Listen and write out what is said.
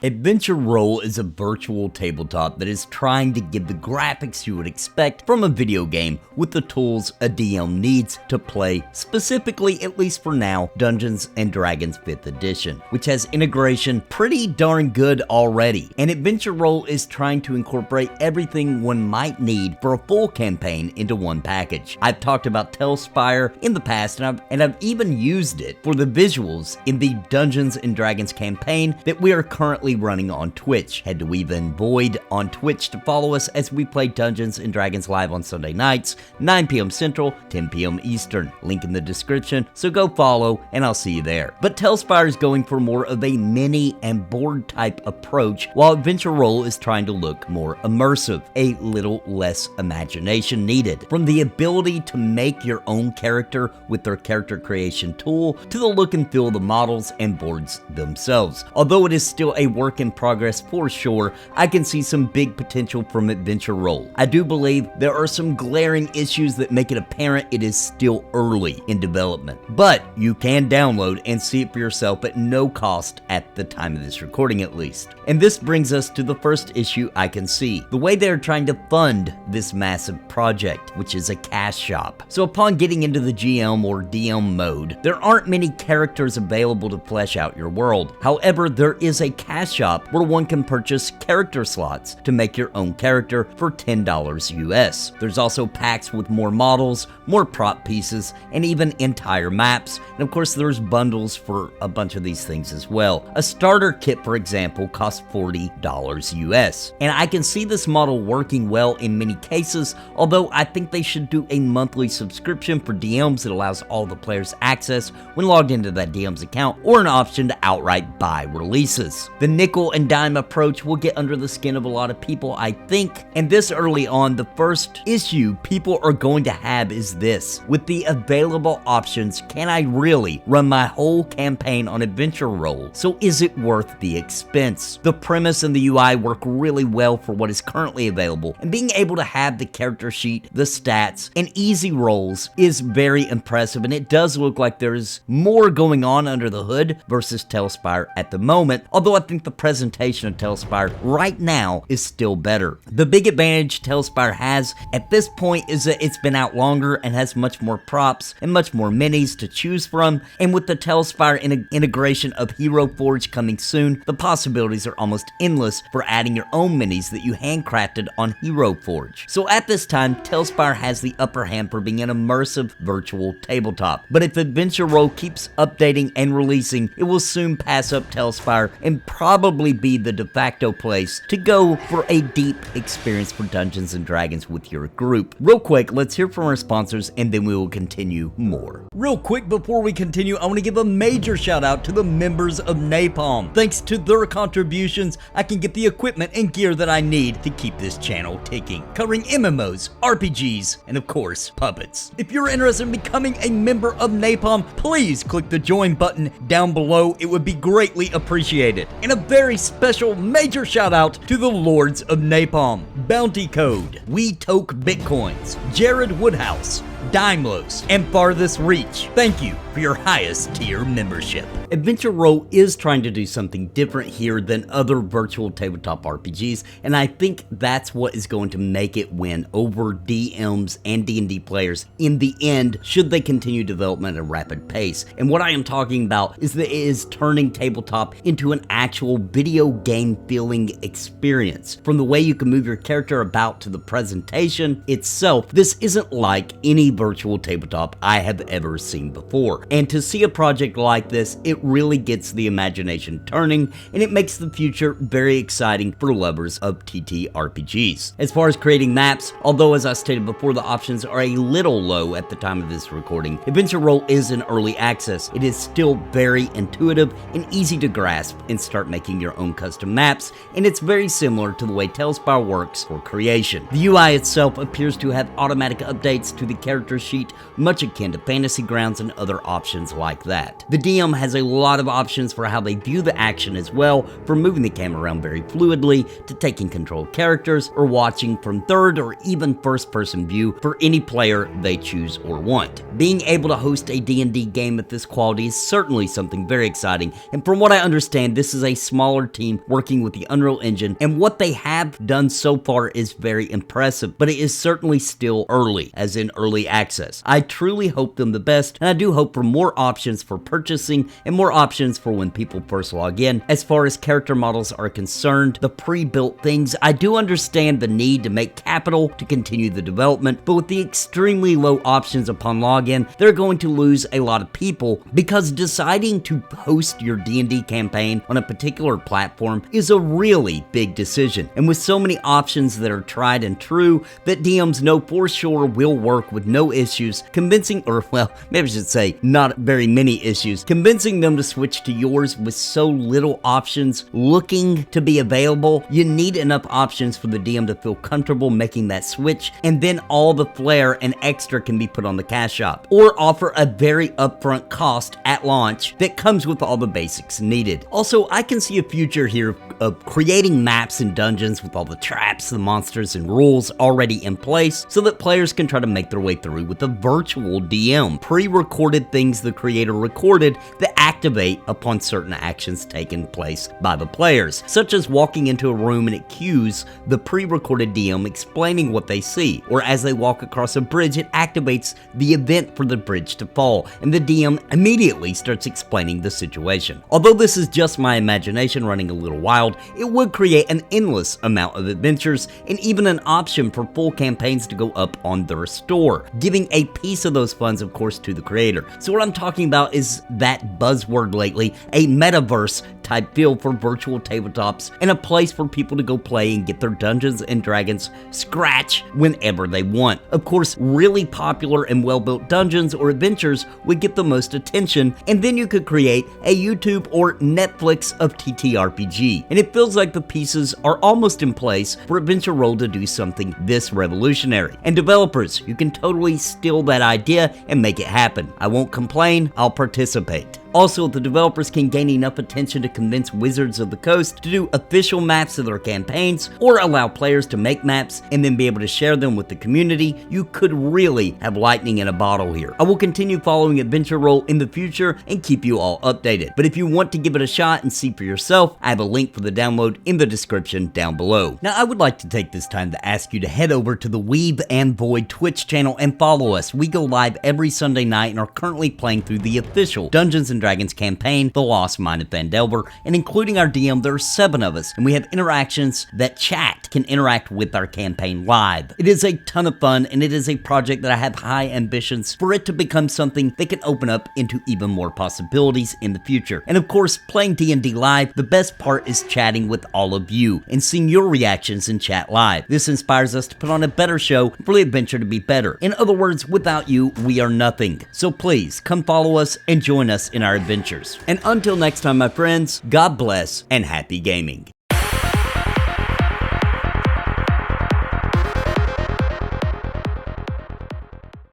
Adventure Roll is a virtual tabletop that is trying to give the graphics you would expect from a video game with the tools a DM needs to play, specifically, at least for now, Dungeons & Dragons 5th edition, which has integration pretty darn good already. And Adventure Roll is trying to incorporate everything one might need for a full campaign into one package. I've talked about Telspire in the past, and I've even used it for the visuals in the Dungeons & Dragons campaign that we are currently running on Twitch. Head to Weave and Void on Twitch to follow us as we play Dungeons & Dragons live on Sunday nights, 9 p.m. Central, 10 p.m. Eastern. Link in the description, so go follow and I'll see you there. But Telspire is going for more of a mini and board type approach, while Adventure Roll is trying to look more immersive, a little less imagination needed. From the ability to make your own character with their character creation tool, to the look and feel of the models and boards themselves. Although it is still a work in progress for sure, I can see some big potential from Adventure Roll. I do believe there are some glaring issues that make it apparent it is still early in development, but you can download and see it for yourself at no cost at the time of this recording at least. And this brings us to the first issue I can see, the way they're trying to fund this massive project, which is a cash shop. So upon getting into the GM or DM mode, there aren't many characters available to flesh out your world. However, there is a cash shop where one can purchase character slots to make your own character for $10 US. There's also packs with more models, more prop pieces, and even entire maps. And of course, there's bundles for a bunch of these things as well. A starter kit, for example, costs $40 US. And I can see this model working well in many cases, although I think they should do a monthly subscription for DMs that allows all the players access when logged into that DM's account, or an option to outright buy releases. The nickel and dime approach will get under the skin of a lot of people, I think, and this early on, the first issue people are going to have is this: with the available options, can I really run my whole campaign on Adventure Roll? So is it worth the expense? The premise and the UI work really well for what is currently available, and being able to have the character sheet, the stats, and easy rolls is very impressive, and it does look like there's more going on under the hood versus Telspire at the moment, although I think the presentation of Telspire right now is still better. The big advantage Telspire has at this point is that it's been out longer and has much more props and much more minis to choose from, and with the Telspire integration of Hero Forge coming soon, the possibilities are almost endless for adding your own minis that you handcrafted on Hero Forge. So at this time, Telspire has the upper hand for being an immersive virtual tabletop, but if Adventure Roll keeps updating and releasing, it will soon pass up Telspire and probably be the de facto place to go for a deep experience for Dungeons & Dragons with your group. Real quick, let's hear from our sponsors and then we will continue more. Real quick before we continue, I want to give a major shout out to the members of Napalm. Thanks to their contributions, I can get the equipment and gear that I need to keep this channel ticking, covering MMOs, RPGs, and of course, puppets. If you're interested in becoming a member of Napalm, please click the join button down below. It would be greatly appreciated. And a very special major shout out to the Lords of Napalm: Bounty Code, We Toke Bitcoins, Jared Woodhouse, Daimlos, and Farthest Reach. Thank you for your highest tier membership. Adventure Roll is trying to do something different here than other virtual tabletop RPGs, and I think that's what is going to make it win over DMs and D&D players in the end, should they continue development at a rapid pace. And what I am talking about is that it is turning tabletop into an actual video game feeling experience. From the way you can move your character about to the presentation itself, this isn't like any virtual tabletop I have ever seen before. And to see a project like this, it really gets the imagination turning, and it makes the future very exciting for lovers of TTRPGs. As far as creating maps, although as I stated before, the options are a little low at the time of this recording, Adventure Roll is in early access. It is still very intuitive and easy to grasp and start making your own custom maps, and it's very similar to the way Telspire works for creation. The UI itself appears to have automatic updates to the character character sheet, much akin to Fantasy Grounds and other options like that. The DM has a lot of options for how they view the action as well, from moving the camera around very fluidly, to taking control of characters, or watching from third or even first person view for any player they choose or want. Being able to host a D&D game at this quality is certainly something very exciting, and from what I understand, this is a smaller team working with the Unreal Engine, and what they have done so far is very impressive, but it is certainly still early, as in early access. I truly hope them the best, and I do hope for more options for purchasing and more options for when people first log in. As far as character models are concerned, the pre-built things, I do understand the need to make capital to continue the development, but with the extremely low options upon login, they're going to lose a lot of people, because deciding to host your D&D campaign on a particular platform is a really big decision, and with so many options that are tried and true that DMs know for sure will work with no issues, convincing, or well, maybe I should say not very many issues, convincing them to switch to yours with so little options looking to be available, you need enough options for the DM to feel comfortable making that switch, and then all the flair and extra can be put on the cash shop, or offer a very upfront cost at launch that comes with all the basics needed. Also, I can see a future here of creating maps and dungeons with all the traps, the monsters, and rules already in place so that players can try to make their way through with a virtual DM. Pre-recorded things the creator recorded that activate upon certain actions taking place by the players, such as walking into a room and it cues the pre-recorded DM explaining what they see, or as they walk across a bridge, it activates the event for the bridge to fall, and the DM immediately starts explaining the situation. Although this is just my imagination running a little wild, it would create an endless amount of adventures, and even an option for full campaigns to go up on their store, giving a piece of those funds, of course, to the creator. So what I'm talking about is that buzzword lately, a metaverse type feel for virtual tabletops, and a place for people to go play and get their Dungeons and Dragons scratch whenever they want. Of course, really popular and well-built dungeons or adventures would get the most attention, and then you could create a YouTube or Netflix of TTRPG. And it feels like the pieces are almost in place for Adventure Roll to do something this revolutionary. And developers, you can totally steal that idea and make it happen. I won't complain, I'll participate. Also, the developers can gain enough attention to convince Wizards of the Coast to do official maps of their campaigns, or allow players to make maps and then be able to share them with the community. You could really have lightning in a bottle here. I will continue following Adventure Roll in the future and keep you all updated. But if you want to give it a shot and see for yourself, I have a link for the download in the description down below. Now, I would like to take this time to ask you to head over to the Weeb and Void Twitch channel and follow us. We go live every Sunday night and are currently playing through the official Dungeons & Dragons campaign, The Lost Mine of Phandelver, and including our DM, there are 7 of us, and we have interactions that chat can interact with our campaign live. It is a ton of fun, and it is a project that I have high ambitions for it to become something that can open up into even more possibilities in the future. And of course, playing D&D live, the best part is chatting with all of you and seeing your reactions in chat live. This inspires us to put on a better show for the adventure to be better. In other words, without you, we are nothing. So please, come follow us and join us in our adventures. And until next time, my friends, God bless and happy gaming.